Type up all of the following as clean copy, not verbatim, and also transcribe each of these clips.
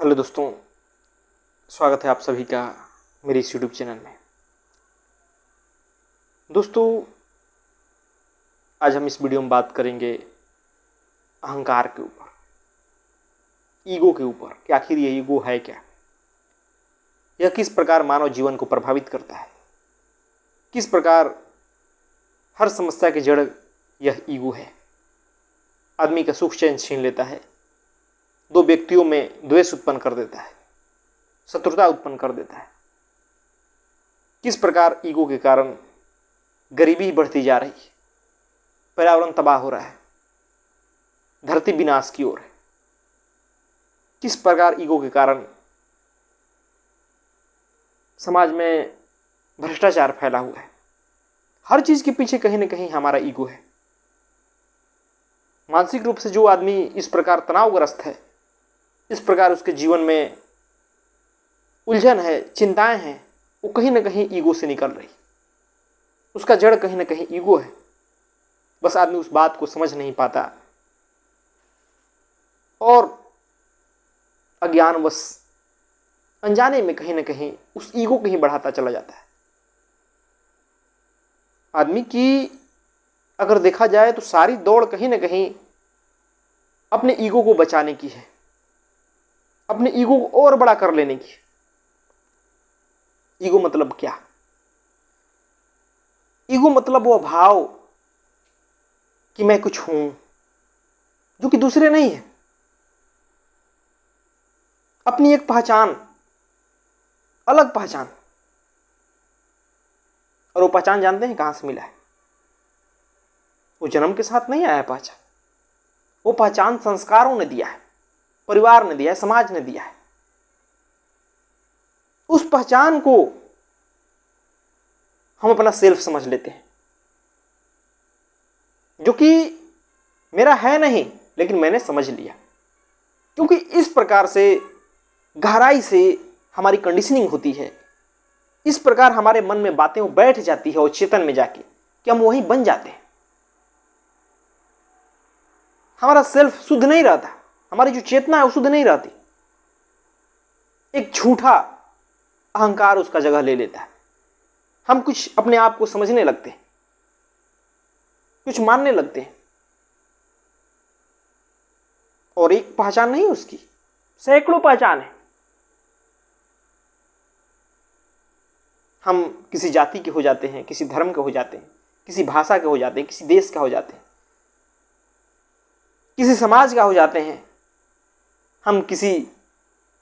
Hello दोस्तों, स्वागत है आप सभी का मेरे इस यूट्यूब चैनल में। दोस्तों, आज हम इस वीडियो में बात करेंगे अहंकार के ऊपर, ईगो के ऊपर कि आखिर ये ईगो है क्या, यह किस प्रकार मानव जीवन को प्रभावित करता है, किस प्रकार हर समस्या की जड़ यह ईगो है। आदमी का सुख चैन छीन लेता है, दो व्यक्तियों में द्वेष उत्पन्न कर देता है, शत्रुता उत्पन्न कर देता है। किस प्रकार ईगो के कारण गरीबी बढ़ती जा रही है, पर्यावरण तबाह हो रहा है, धरती विनाश की ओर है। किस प्रकार ईगो के कारण समाज में भ्रष्टाचार फैला हुआ है। हर चीज के पीछे कहीं ना कहीं हमारा ईगो है। मानसिक रूप से जो आदमी इस प्रकार तनावग्रस्त है, इस प्रकार उसके जीवन में उलझन है, चिंताएं हैं, वो कहीं ना कहीं ईगो से निकल रही। उसका जड़ कहीं ना कहीं ईगो है। बस आदमी उस बात को समझ नहीं पाता और अज्ञानवश अनजाने में कहीं ना कहीं उस ईगो को ही बढ़ाता चला जाता है। आदमी की अगर देखा जाए तो सारी दौड़ कहीं ना कहीं अपने ईगो को बचाने की है, अपने ईगो को और बड़ा कर लेने की। ईगो मतलब क्या? ईगो मतलब वो भाव कि मैं कुछ हूं जो कि दूसरे नहीं है। अपनी एक पहचान, अलग पहचान। और वो पहचान जानते हैं कहां से मिला है? वो जन्म के साथ नहीं आया पहचान। वो पहचान संस्कारों ने दिया है, परिवार ने दिया है, समाज ने दिया है। उस पहचान को हम अपना सेल्फ समझ लेते हैं, जो कि मेरा है नहीं, लेकिन मैंने समझ लिया। क्योंकि इस प्रकार से गहराई से हमारी कंडीशनिंग होती है, इस प्रकार हमारे मन में बातें बैठ जाती है और चेतन में जाके कि हम वहीं बन जाते हैं। हमारा सेल्फ शुद्ध नहीं रहता, हमारी जो चेतना है वो शुद्ध नहीं रहती। एक झूठा अहंकार उसका जगह ले लेता है। हम कुछ अपने आप को समझने लगते हैं, कुछ मानने लगते हैं, और एक पहचान नहीं उसकी, सैकड़ों पहचान है। हम किसी जाति के हो जाते हैं, किसी धर्म के हो जाते हैं, किसी भाषा के हो जाते हैं, किसी देश का हो जाते हैं, किसी समाज का हो जाते हैं। हम किसी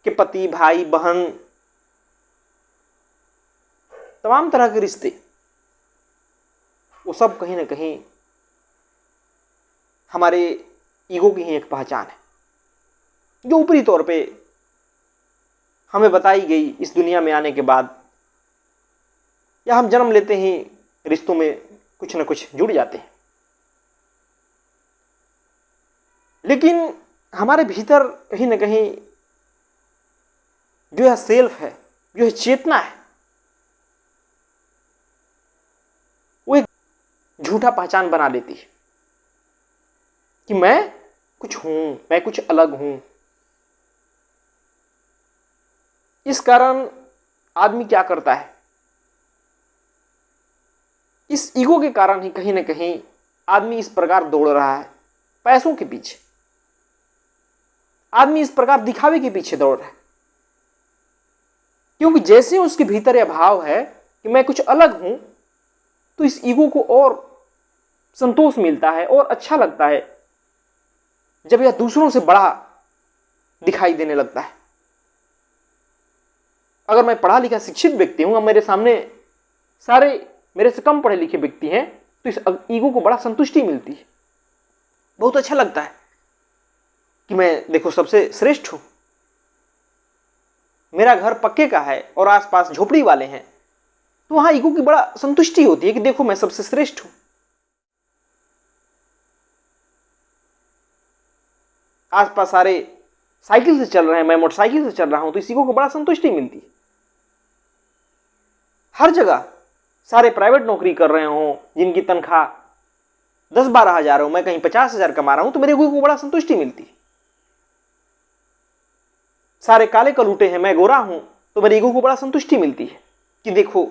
के पति, भाई, बहन, तमाम तरह के रिश्ते, वो सब कहीं ना कहीं हमारे ईगो की ही एक पहचान है, जो ऊपरी तौर पे हमें बताई गई इस दुनिया में आने के बाद, या हम जन्म लेते ही रिश्तों में कुछ ना कुछ जुड़ जाते हैं। लेकिन हमारे भीतर कहीं ना कहीं जो है सेल्फ है, जो है चेतना है, वो एक झूठा पहचान बना लेती है कि मैं कुछ हूं, मैं कुछ अलग हूं। इस कारण आदमी क्या करता है? इस ईगो के कारण ही कहीं ना कहीं आदमी इस प्रकार दौड़ रहा है पैसों के पीछे। आदमी इस प्रकार दिखावे के पीछे दौड़ रहा है, क्योंकि जैसे उसके भीतर यह भाव है कि मैं कुछ अलग हूं, तो इस ईगो को और संतोष मिलता है और अच्छा लगता है जब यह दूसरों से बड़ा दिखाई देने लगता है। अगर मैं पढ़ा लिखा शिक्षित व्यक्ति हूं और मेरे सामने सारे मेरे से कम पढ़े लिखे व्यक्ति हैं, तो इस ईगो को बड़ा संतुष्टि मिलती है। बहुत अच्छा लगता है कि मैं देखो सबसे श्रेष्ठ हूं, मेरा घर पक्के का है और आसपास झोपड़ी वाले हैं, तो वहां ईगो की बड़ा संतुष्टि होती है कि देखो मैं सबसे श्रेष्ठ हूं। आसपास सारे साइकिल से चल रहे हैं, मैं मोटरसाइकिल से चल रहा हूं, तो इस ईगो को बड़ा संतुष्टि मिलती है। हर जगह सारे प्राइवेट नौकरी कर रहे हो, जिनकी तनख्वाह 10-12 हजार हो, मैं कहीं 50 हजार कमा रहा हूं, तो मेरे ईगो को बड़ा संतुष्टि मिलती है। सारे काले कलूटे हैं, मैं गोरा हूं, तो मेरे ईगो को बड़ा संतुष्टि मिलती है कि देखो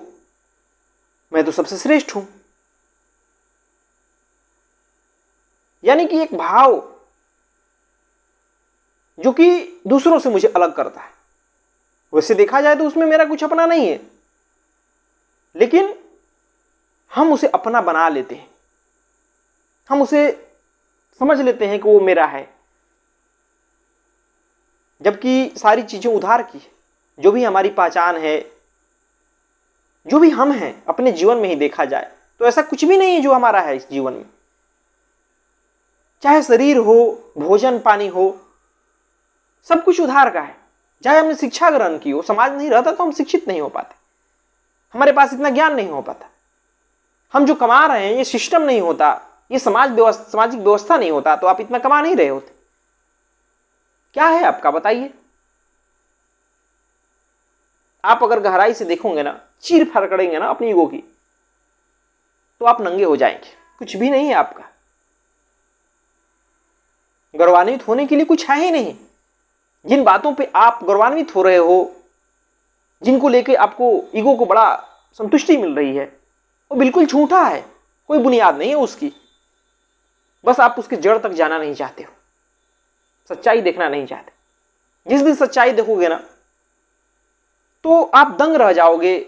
मैं तो सबसे श्रेष्ठ हूं। यानी कि एक भाव जो कि दूसरों से मुझे अलग करता है। वैसे देखा जाए तो उसमें मेरा कुछ अपना नहीं है, लेकिन हम उसे अपना बना लेते हैं, हम उसे समझ लेते हैं कि वो मेरा है, जबकि सारी चीजें उधार की है। जो भी हमारी पहचान है, जो भी हम हैं अपने जीवन में ही देखा जाए तो ऐसा कुछ भी नहीं है जो हमारा है इस जीवन में। चाहे शरीर हो, भोजन पानी हो, सब कुछ उधार का है। चाहे हमने शिक्षा ग्रहण की हो, समाज नहीं रहता तो हम शिक्षित नहीं हो पाते, हमारे पास इतना ज्ञान नहीं हो पाता। हम जो कमा रहे हैं ये सिस्टम नहीं होता, ये सामाजिक व्यवस्था नहीं होता तो आप इतना कमा नहीं रहे होते। क्या है आपका, बताइए। आप अगर गहराई से देखोगे ना, चीर फाड़ करेंगे ना अपनी ईगो की, तो आप नंगे हो जाएंगे। कुछ भी नहीं है आपका, गौरवान्वित होने के लिए कुछ है ही नहीं। जिन बातों पे आप गौरवान्वित हो रहे हो, जिनको लेके आपको ईगो को बड़ा संतुष्टि मिल रही है, वो बिल्कुल झूठा है, कोई बुनियाद नहीं है उसकी। बस आप उसके जड़ तक जाना नहीं चाहते हो, सच्चाई देखना नहीं चाहते। जिस दिन सच्चाई देखोगे ना तो आप दंग रह जाओगे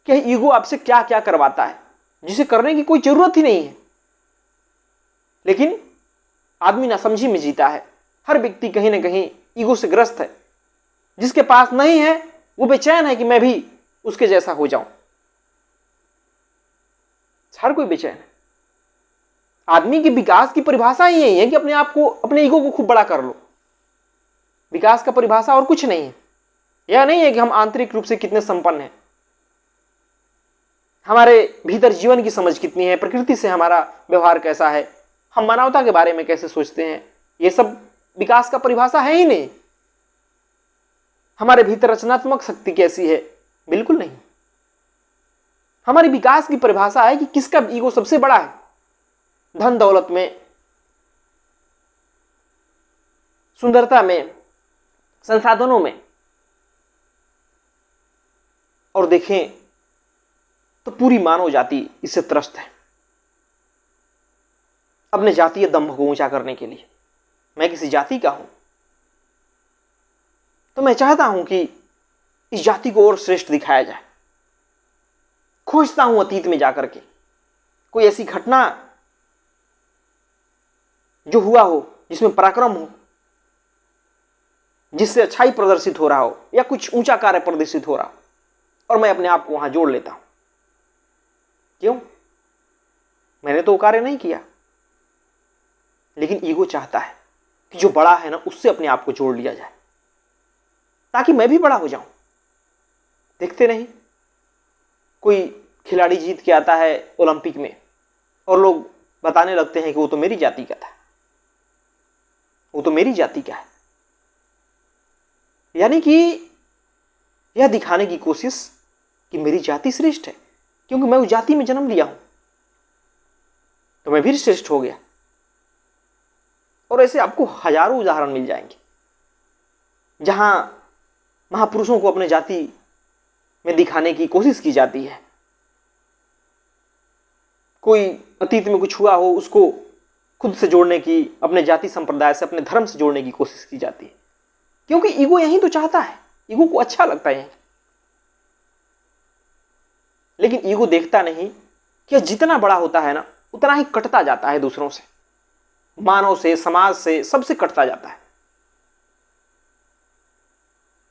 कि ईगो आपसे क्या क्या करवाता है, जिसे करने की कोई जरूरत ही नहीं है। लेकिन आदमी नासमझी में जीता है। हर व्यक्ति कहीं ना कहीं ईगो से ग्रस्त है। जिसके पास नहीं है वो बेचैन है कि मैं भी उसके जैसा हो जाऊं। हर कोई बेचैन है। आदमी के विकास की परिभाषा ही यही है कि अपने आप को, अपने ईगो को खूब बड़ा कर लो। विकास का परिभाषा और कुछ नहीं है। यह नहीं है कि हम आंतरिक रूप से कितने संपन्न हैं, हमारे भीतर जीवन की समझ कितनी है, प्रकृति से हमारा व्यवहार कैसा है, हम मानवता के बारे में कैसे सोचते हैं। यह सब विकास का परिभाषा है ही नहीं। हमारे भीतर रचनात्मक शक्ति कैसी है, बिल्कुल नहीं। हमारी विकास की परिभाषा है कि किसका ईगो सबसे बड़ा है, धन दौलत में, सुंदरता में, संसाधनों में। और देखें तो पूरी मानव जाति इससे त्रस्त है, अपने जातीय दंभ को ऊंचा करने के लिए। मैं किसी जाति का हूं तो मैं चाहता हूं कि इस जाति को और श्रेष्ठ दिखाया जाए। खोजता हूं अतीत में जाकर के कोई ऐसी घटना जो हुआ हो, जिसमें पराक्रम हो, जिससे अच्छाई प्रदर्शित हो रहा हो या कुछ ऊंचा कार्य प्रदर्शित हो रहा हो, और मैं अपने आप को वहां जोड़ लेता हूं। क्यों? मैंने तो वो कार्य नहीं किया, लेकिन ईगो चाहता है कि जो बड़ा है ना उससे अपने आप को जोड़ लिया जाए, ताकि मैं भी बड़ा हो जाऊं। देखते नहीं, कोई खिलाड़ी जीत के आता है ओलंपिक में और लोग बताने लगते हैं कि वो तो मेरी जाति का था, वो तो मेरी जाति का है। यानी कि यह दिखाने की कोशिश कि मेरी जाति श्रेष्ठ है, क्योंकि मैं उस जाति में जन्म लिया हूं तो मैं भी श्रेष्ठ हो गया। और ऐसे आपको हजारों उदाहरण मिल जाएंगे जहां महापुरुषों को अपने जाति में दिखाने की कोशिश की जाती है। कोई अतीत में कुछ हुआ हो उसको खुद से जोड़ने की, अपने जाति संप्रदाय से, अपने धर्म से जोड़ने की कोशिश की जाती है, क्योंकि ईगो यही तो चाहता है, ईगो को अच्छा लगता है। लेकिन ईगो देखता नहीं कि जितना बड़ा होता है ना उतना ही कटता जाता है दूसरों से, मानव से, समाज से, सबसे कटता जाता है।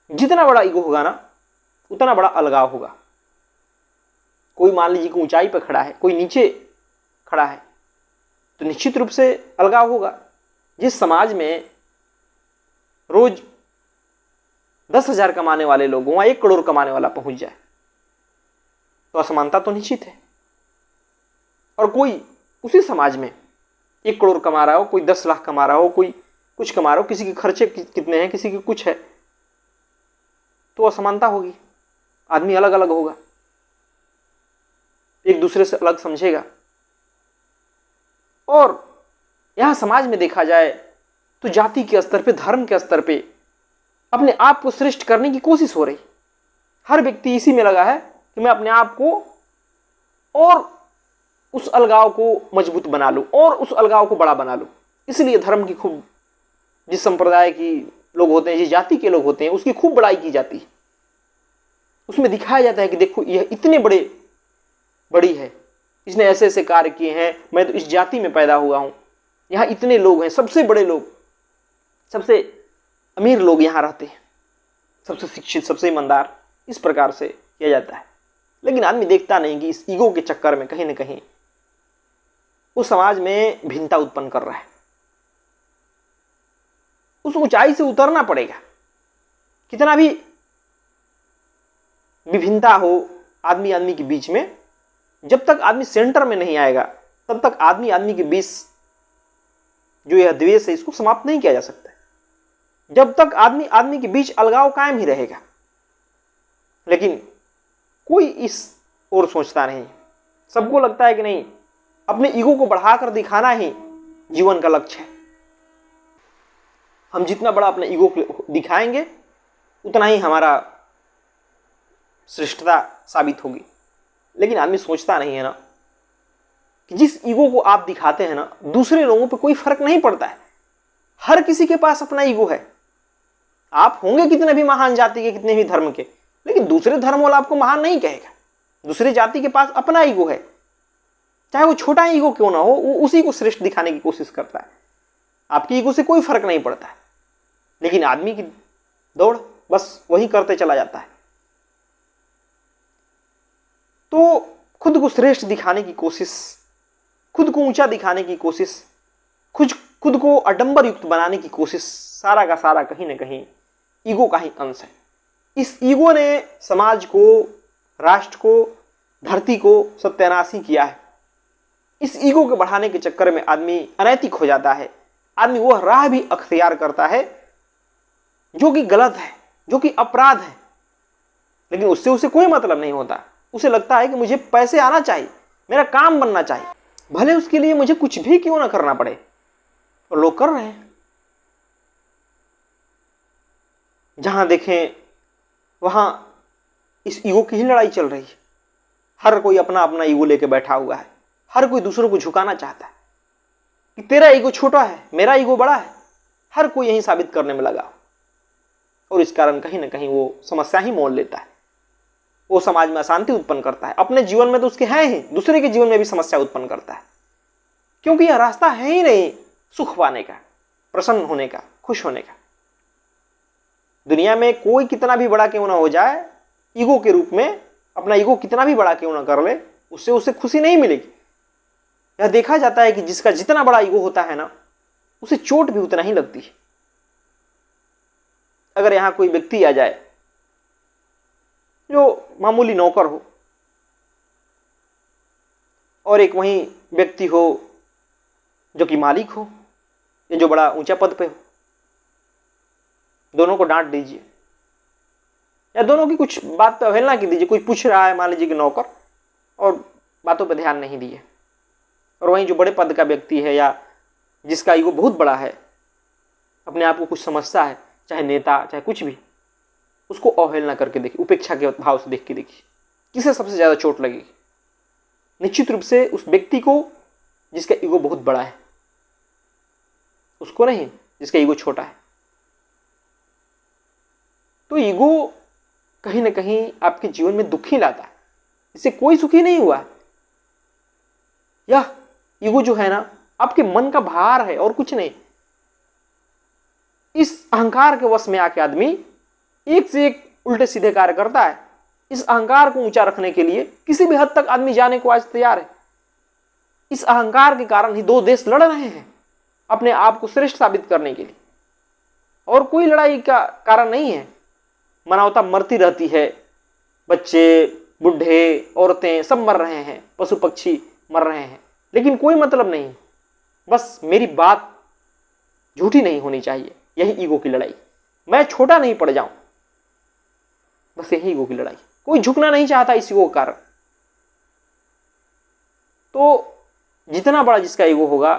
जितना बड़ा ईगो होगा ना उतना बड़ा अलगाव होगा। कोई मान लीजिए कि ऊंचाई पर खड़ा है, कोई नीचे खड़ा है, तो निश्चित रूप से अलगाव होगा। जिस समाज में रोज 10,000 कमाने वाले लोग वहां 1 करोड़ कमाने वाला पहुंच जाए तो असमानता तो निश्चित है। और कोई उसी समाज में 1 करोड़ कमा रहा हो, कोई 10 लाख कमा रहा हो, कोई कुछ कमा रहा हो, किसी के खर्चे कितने हैं, किसी के कुछ है, तो असमानता होगी। आदमी अलग अलग होगा, एक दूसरे से अलग समझेगा। और यहां समाज में देखा जाए तो जाति के स्तर पे, धर्म के स्तर पे अपने आप को श्रेष्ठ करने की कोशिश हो रही। हर व्यक्ति इसी में लगा है कि मैं अपने आप को और उस अलगाव को मजबूत बना लूं और उस अलगाव को बड़ा बना लूं। इसलिए धर्म की खूब, जिस संप्रदाय की लोग होते हैं, जिस जाति के लोग होते हैं, उसकी खूब बड़ाई की जाती है। उसमें दिखाया जाता है कि देखो यह इतने बड़ी है, इसने ऐसे ऐसे कार्य किए हैं, मैं तो इस जाति में पैदा हुआ हूं, यहाँ इतने लोग हैं, सबसे बड़े लोग, सबसे अमीर लोग यहाँ रहते हैं, सबसे शिक्षित, सबसे ईमानदार, इस प्रकार से किया जाता है। लेकिन आदमी देखता नहीं कि इस ईगो के चक्कर में कहीं ना कहीं उस समाज में भिन्नता उत्पन्न कर रहा है। उस ऊंचाई से उतरना पड़ेगा। कितना भी विभिन्नता हो आदमी आदमी के बीच में, जब तक आदमी सेंटर में नहीं आएगा तब तक आदमी आदमी के बीच जो यह द्वेष है इसको समाप्त नहीं किया जा सकता। जब तक आदमी आदमी के बीच अलगाव कायम ही रहेगा। लेकिन कोई इस ओर सोचता नहीं। सबको लगता है कि नहीं, अपने ईगो को बढ़ाकर दिखाना ही जीवन का लक्ष्य है। हम जितना बड़ा अपने ईगो को दिखाएंगे उतना ही हमारा श्रेष्ठता साबित होगी। लेकिन आदमी सोचता नहीं है ना कि जिस ईगो को आप दिखाते हैं ना, दूसरे लोगों पे कोई फर्क नहीं पड़ता है। हर किसी के पास अपना ईगो है। आप होंगे कितने भी महान जाति के, कितने भी धर्म के, लेकिन दूसरे धर्म वाला आपको महान नहीं कहेगा। दूसरे जाति के पास अपना ईगो है, चाहे वो छोटा ईगो क्यों ना हो, वो उसी को श्रेष्ठ दिखाने की कोशिश करता है। आपकी ईगो से कोई फर्क नहीं पड़ता है। लेकिन आदमी की दौड़ बस वही करते चला जाता है। तो खुद को श्रेष्ठ दिखाने की कोशिश, खुद को ऊंचा दिखाने की कोशिश, खुद को आडंबर युक्त बनाने की कोशिश, सारा का सारा कहीं ना कहीं ईगो का ही अंश है। इस ईगो ने समाज को, राष्ट्र को, धरती को सत्यानाश किया है। इस ईगो के बढ़ाने के चक्कर में आदमी अनैतिक हो जाता है। आदमी वह राह भी अख्तियार करता है जो कि गलत है, जो कि अपराध है। लेकिन उससे उसे कोई मतलब नहीं होता। उसे लगता है कि मुझे पैसे आना चाहिए, मेरा काम बनना चाहिए, भले उसके लिए मुझे कुछ भी क्यों ना करना पड़े। और लोग कर रहे हैं। जहां देखें वहां इस ईगो की ही लड़ाई चल रही है। हर कोई अपना अपना ईगो लेके बैठा हुआ है। हर कोई दूसरों को झुकाना चाहता है कि तेरा ईगो छोटा है, मेरा ईगो बड़ा है। हर कोई यही साबित करने में लगा। और इस कारण कहीं ना कहीं वो समस्या ही मोल लेता है। वो समाज में अशांति उत्पन्न करता है। अपने जीवन में तो उसके हैं ही, दूसरे के जीवन में भी समस्या उत्पन्न करता है। क्योंकि यह रास्ता है ही नहीं सुख पाने का, प्रसन्न होने का, खुश होने का। दुनिया में कोई कितना भी बड़ा क्यों ना हो जाए, ईगो के रूप में अपना ईगो कितना भी बड़ा क्यों ना कर ले, उससे उसे खुशी नहीं मिलेगी। यह देखा जाता है कि जिसका जितना बड़ा ईगो होता है ना, उसे चोट भी उतना ही लगती है। अगर यहां कोई व्यक्ति आ जाए जो मामूली नौकर हो और एक वहीं व्यक्ति हो जो कि मालिक हो या जो बड़ा ऊंचा पद पे हो, दोनों को डांट दीजिए या दोनों की कुछ बात पे अवहेलना की दीजिए। कोई पूछ रहा है, मान लीजिए कि नौकर, और बातों पे ध्यान नहीं दिए, और वहीं जो बड़े पद का व्यक्ति है या जिसका ईगो बहुत बड़ा है, अपने आप को कुछ समझता है, चाहे नेता चाहे कुछ भी, उसको अवहेलना करके देखिए, उपेक्षा के भाव से देख के देखिए, किसे सबसे ज्यादा चोट लगेगी। निश्चित रूप से उस व्यक्ति को जिसका ईगो बहुत बड़ा है, उसको नहीं जिसका ईगो छोटा है। तो ईगो कहीं ना कहीं आपके जीवन में दुख ही लाता है, इससे कोई सुखी नहीं हुआ। यह ईगो जो है ना, आपके मन का भार है और कुछ नहीं। इस अहंकार के वश में आके आदमी एक से एक उल्टे सीधे कार्य करता है। इस अहंकार को ऊंचा रखने के लिए किसी भी हद तक आदमी जाने को आज तैयार है। इस अहंकार के कारण ही दो देश लड़ रहे हैं अपने आप को श्रेष्ठ साबित करने के लिए, और कोई लड़ाई का कारण नहीं है। मानवता मरती रहती है, बच्चे, बुढ़े, औरतें सब मर रहे हैं, पशु पक्षी मर रहे हैं, लेकिन कोई मतलब नहीं। बस मेरी बात झूठी नहीं होनी चाहिए, यही ईगो की लड़ाई। मैं छोटा नहीं पड़ जाऊं, बस यही ईगो की लड़ाई। कोई झुकना नहीं चाहता इस ईगो के कारण। तो जितना बड़ा जिसका ईगो होगा,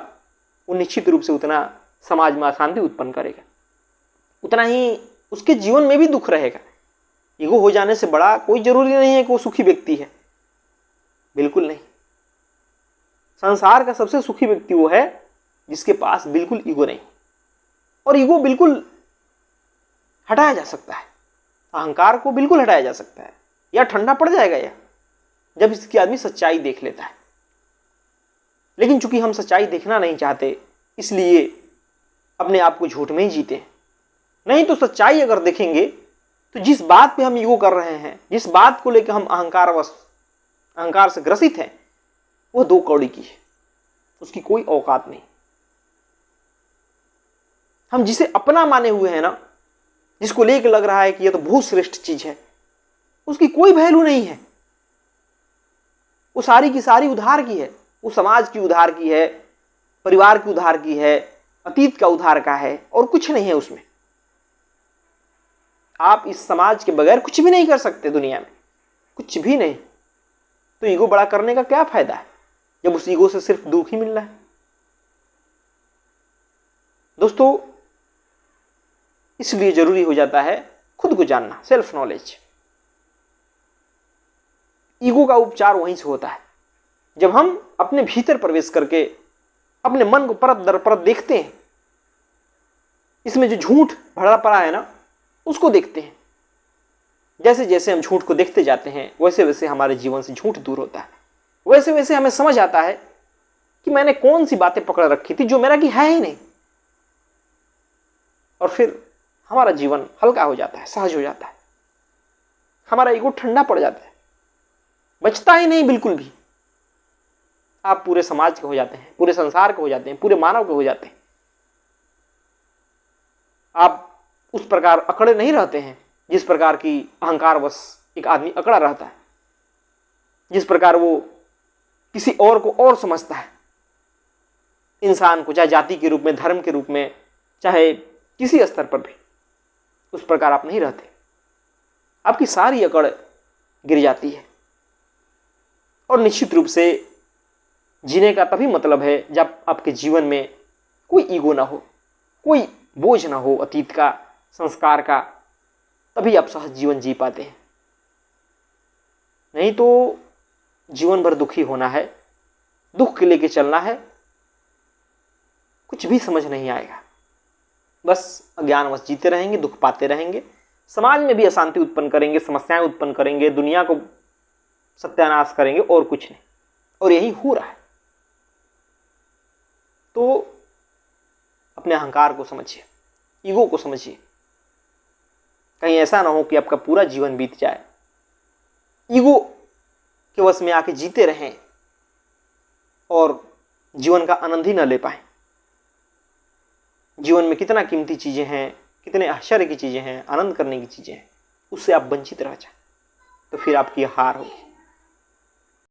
वो निश्चित रूप से उतना समाज में अशांति उत्पन्न करेगा, उतना ही उसके जीवन में भी दुख रहेगा। ईगो हो जाने से बड़ा कोई जरूरी नहीं है कि वो सुखी व्यक्ति है, बिल्कुल नहीं। संसार का सबसे सुखी व्यक्ति वो है जिसके पास बिल्कुल ईगो नहीं। और ईगो बिल्कुल हटाया जा सकता है, अहंकार को बिल्कुल हटाया जा सकता है, या ठंडा पड़ जाएगा यह जब इसकी आदमी सच्चाई देख लेता है। लेकिन चूंकि हम सच्चाई देखना नहीं चाहते, इसलिए अपने आप को झूठ में ही जीते हैं। नहीं तो सच्चाई अगर देखेंगे तो जिस बात पे हम ईगो कर रहे हैं, जिस बात को लेकर हम अहंकार से ग्रसित हैं, वो 2 कौड़ी की है, उसकी कोई औकात नहीं। हम जिसे अपना माने हुए हैं ना, जिसको लेकर लग रहा है कि यह तो बहुत श्रेष्ठ चीज है, उसकी कोई वैल्यू नहीं है। वो सारी की सारी उधार की है, वो समाज की उधार की है, परिवार की उधार की है, अतीत का उधार का है, और कुछ नहीं है उसमें। आप इस समाज के बगैर कुछ भी नहीं कर सकते दुनिया में, कुछ भी नहीं। तो ईगो बड़ा करने का क्या फायदा है जब उस ईगो से सिर्फ दुख ही मिल रहा है। दोस्तों, इसलिए जरूरी हो जाता है खुद को जानना, सेल्फ नॉलेज। ईगो का उपचार वहीं से होता है जब हम अपने भीतर प्रवेश करके अपने मन को परत दर परत देखते हैं, इसमें जो झूठ भरा पड़ा है ना, उसको देखते हैं। जैसे जैसे हम झूठ को देखते जाते हैं, वैसे वैसे हमारे जीवन से झूठ दूर होता है। वैसे वैसे हमें समझ आता है कि मैंने कौन सी बातें पकड़ रखी थी जो मेरा की है ही नहीं, और फिर हमारा जीवन हल्का हो जाता है, सहज हो जाता है, हमारा ईगो ठंडा पड़ जाता है, बचता ही नहीं बिल्कुल भी। आप पूरे समाज के हो जाते हैं, पूरे संसार के हो जाते हैं, पूरे मानव के हो जाते हैं। आप उस प्रकार अकड़े नहीं रहते हैं जिस प्रकार की अहंकारवश एक आदमी अकड़ा रहता है, जिस प्रकार वो किसी और को और समझता है, इंसान को, चाहे जाति के रूप में, धर्म के रूप में, चाहे किसी स्तर पर भी। उस प्रकार आप नहीं रहते, आपकी सारी अकड़ गिर जाती है। और निश्चित रूप से जीने का तभी मतलब है जब आपके जीवन में कोई ईगो ना हो, कोई बोझ ना हो अतीत का, संस्कार का, तभी आप सहज जीवन जी पाते हैं। नहीं तो जीवन भर दुखी होना है, दुख के लेके चलना है, कुछ भी समझ नहीं आएगा। बस अज्ञानवश जीते रहेंगे, दुख पाते रहेंगे, समाज में भी अशांति उत्पन्न करेंगे, समस्याएं उत्पन्न करेंगे, दुनिया को सत्यानाश करेंगे, और कुछ नहीं। और यही हो रहा है। तो अपने अहंकार को समझिए, ईगो को समझिए। कहीं ऐसा ना हो कि आपका पूरा जीवन बीत जाए ईगो के वश में आके जीते रहें और जीवन का आनंद ही न ले पाए। जीवन में कितना कीमती चीजें हैं, कितने आश्चर्य की चीजें हैं, आनंद करने की चीजें हैं, उससे आप वंचित रह जाए, तो फिर आपकी हार होगी।